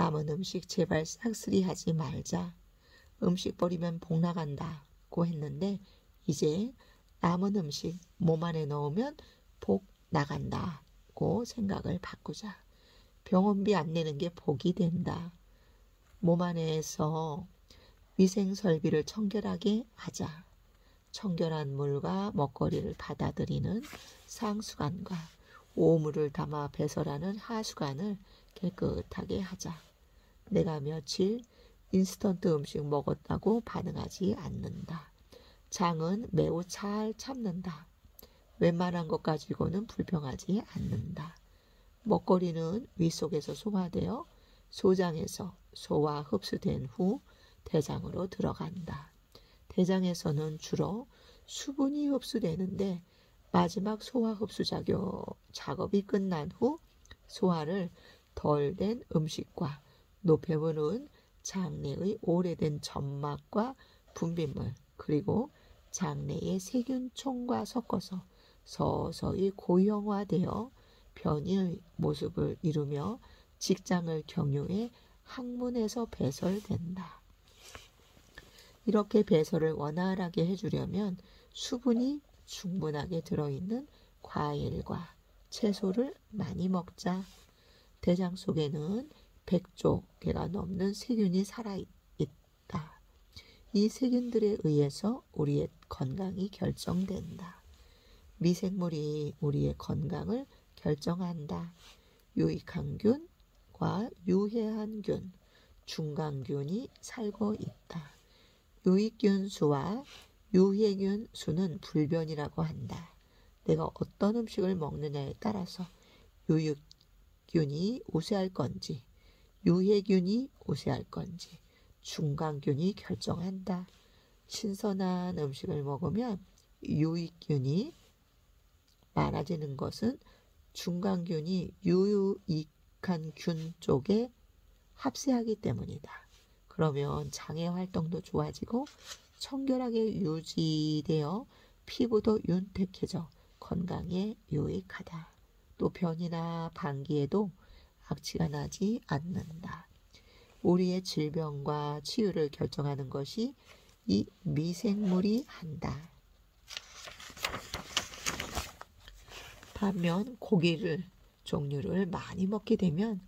남은 음식 제발 싹쓸이 하지 말자. 음식 버리면 복 나간다고 했는데 이제 남은 음식 몸 안에 넣으면 복 나간다고 생각을 바꾸자. 병원비 안 내는 게 복이 된다. 몸 안에서 위생설비를 청결하게 하자. 청결한 물과 먹거리를 받아들이는 상수관과 오물을 담아 배설하는 하수관을 깨끗하게 하자. 내가 며칠 인스턴트 음식 먹었다고 반응하지 않는다. 장은 매우 잘 참는다. 웬만한 것 가지고는 불평하지 않는다. 먹거리는 위 속에서 소화되어 소장에서 소화 흡수된 후 대장으로 들어간다. 대장에서는 주로 수분이 흡수되는데 마지막 소화 흡수 작업이 끝난 후 소화를 덜 된 음식과 노폐물은 장내의 오래된 점막과 분비물 그리고 장내의 세균총과 섞어서 서서히 고형화되어 변이의 모습을 이루며 직장을 경유해 항문에서 배설된다. 이렇게 배설을 원활하게 해주려면 수분이 충분하게 들어있는 과일과 채소를 많이 먹자. 대장 속에는 100조 개가 넘는 세균이 살아있다. 이 세균들에 의해서 우리의 건강이 결정된다. 미생물이 우리의 건강을 결정한다. 유익한 균과 유해한 균, 중간균이 살고 있다. 유익균 수와 유해균 수는 불변이라고 한다. 내가 어떤 음식을 먹느냐에 따라서 유익균이 우세할 건지 유해균이 우세할 건지 중간균이 결정한다. 신선한 음식을 먹으면 유익균이 많아지는 것은 중간균이 유익한 균 쪽에 합세하기 때문이다. 그러면 장의 활동도 좋아지고 청결하게 유지되어 피부도 윤택해져 건강에 유익하다. 또 변이나 방기에도 악취가 나지 않는다. 우리의 질병과 치유를 결정하는 것이 이 미생물이 한다. 반면 고기를 종류를 많이 먹게 되면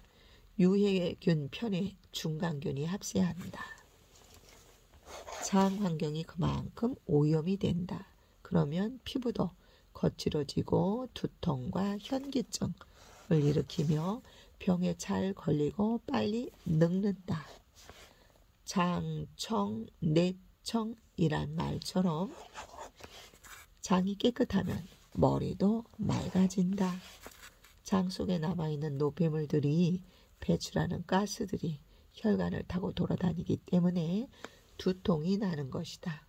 유해균 편에 중간균이 합세한다. 장 환경이 그만큼 오염이 된다. 그러면 피부도 거칠어지고 두통과 현기증을 일으키며 병에 잘 걸리고 빨리 늙는다. 장청, 내청이란 말처럼 장이 깨끗하면 머리도 맑아진다. 장 속에 남아있는 노폐물들이 배출하는 가스들이 혈관을 타고 돌아다니기 때문에 두통이 나는 것이다.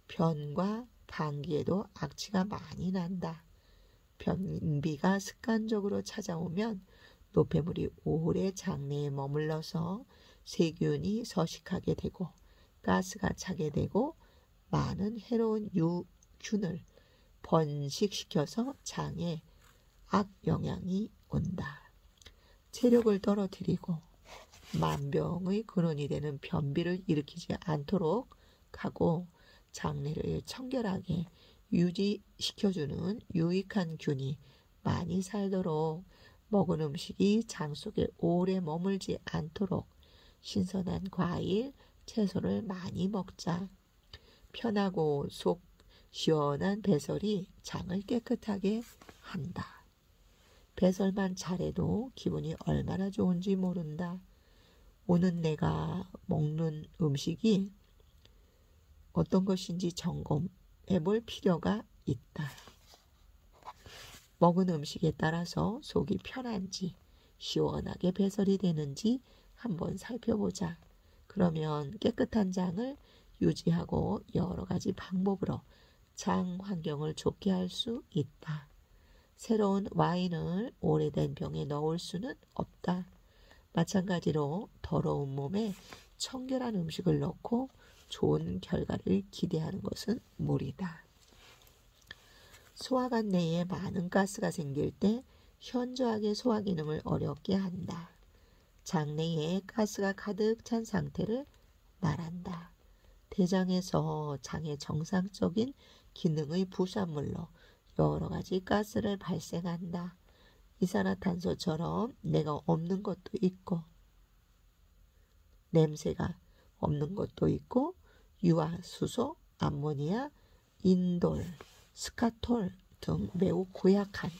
변과 방기에도 악취가 많이 난다. 변비가 습관적으로 찾아오면 노폐물이 오래 장내에 머물러서 세균이 서식하게 되고 가스가 차게 되고 많은 해로운 유균을 번식시켜서 장에 악영향이 온다. 체력을 떨어뜨리고 만병의 근원이 되는 변비를 일으키지 않도록 하고 장내를 청결하게 유지시켜주는 유익한 균이 많이 살도록 먹은 음식이 장 속에 오래 머물지 않도록 신선한 과일, 채소를 많이 먹자. 편하고 속 시원한 배설이 장을 깨끗하게 한다. 배설만 잘해도 기분이 얼마나 좋은지 모른다. 오늘 내가 먹는 음식이 어떤 것인지 점검해 볼 필요가 있다. 먹은 음식에 따라서 속이 편한지 시원하게 배설이 되는지 한번 살펴보자. 그러면 깨끗한 장을 유지하고 여러 가지 방법으로 장 환경을 좋게 할 수 있다. 새로운 와인을 오래된 병에 넣을 수는 없다. 마찬가지로 더러운 몸에 청결한 음식을 넣고 좋은 결과를 기대하는 것은 무리다. 소화관 내에 많은 가스가 생길 때 현저하게 소화 기능을 어렵게 한다. 장내에 가스가 가득 찬 상태를 말한다. 대장에서 장의 정상적인 기능의 부산물로 여러 가지 가스를 발생한다. 이산화탄소처럼 내가 없는 것도 있고 냄새가 없는 것도 있고 유화, 수소, 암모니아, 인돌, 스카톨 등 매우 고약한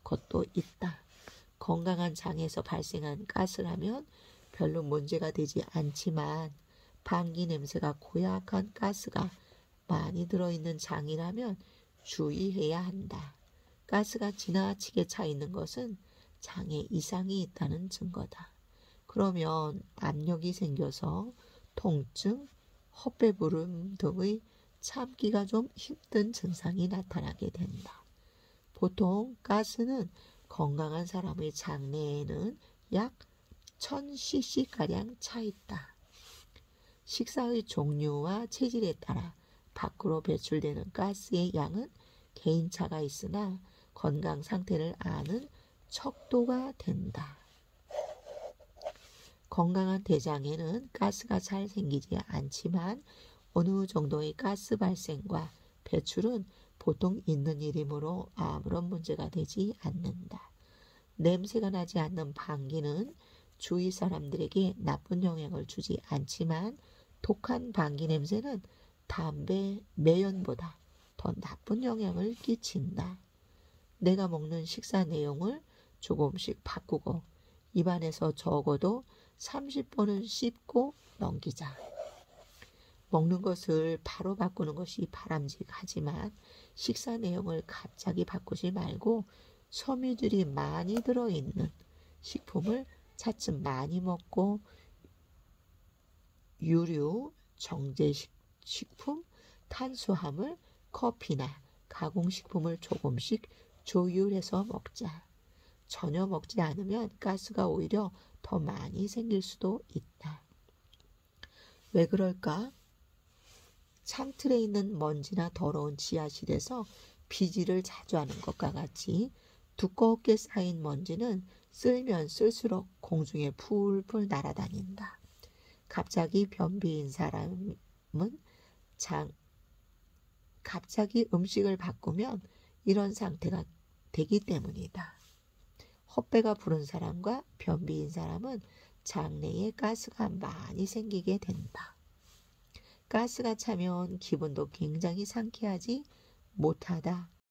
것도 있다. 건강한 장에서 발생한 가스라면 별로 문제가 되지 않지만 방귀 냄새가 고약한 가스가 많이 들어있는 장이라면 주의해야 한다. 가스가 지나치게 차 있는 것은 장에 이상이 있다는 증거다. 그러면 압력이 생겨서 통증, 헛배부름 등의 참기가 좀 힘든 증상이 나타나게 된다. 보통 가스는 건강한 사람의 장내에는 약 1000cc가량 차 있다. 식사의 종류와 체질에 따라 밖으로 배출되는 가스의 양은 개인차가 있으나 건강 상태를 아는 척도가 된다. 건강한 대장에는 가스가 잘 생기지 않지만 어느 정도의 가스 발생과 배출은 보통 있는 일이므로 아무런 문제가 되지 않는다. 냄새가 나지 않는 방귀는 주위 사람들에게 나쁜 영향을 주지 않지만 독한 방귀 냄새는 담배, 매연보다 더 나쁜 영향을 끼친다. 내가 먹는 식사 내용을 조금씩 바꾸고 입안에서 적어도 30번은 씹고 넘기자. 먹는 것을 바로 바꾸는 것이 바람직하지만 식사 내용을 갑자기 바꾸지 말고 섬유질이 많이 들어있는 식품을 차츰 많이 먹고 유류, 정제식품, 탄수화물, 커피나 가공식품을 조금씩 조율해서 먹자. 전혀 먹지 않으면 가스가 오히려 더 많이 생길 수도 있다. 왜 그럴까? 창틀에 있는 먼지나 더러운 지하실에서 비지를 자주 하는 것과 같이 두껍게 쌓인 먼지는 쓸면 쓸수록 공중에 풀풀 날아다닌다. 갑자기 변비인 사람은 갑자기 음식을 바꾸면 이런 상태가 되기 때문이다. 헛배가 부른 사람과 변비인 사람은 장내에 가스가 많이 생기게 된다. 가스가 차면 기분도 굉장히 상쾌하지 못하다.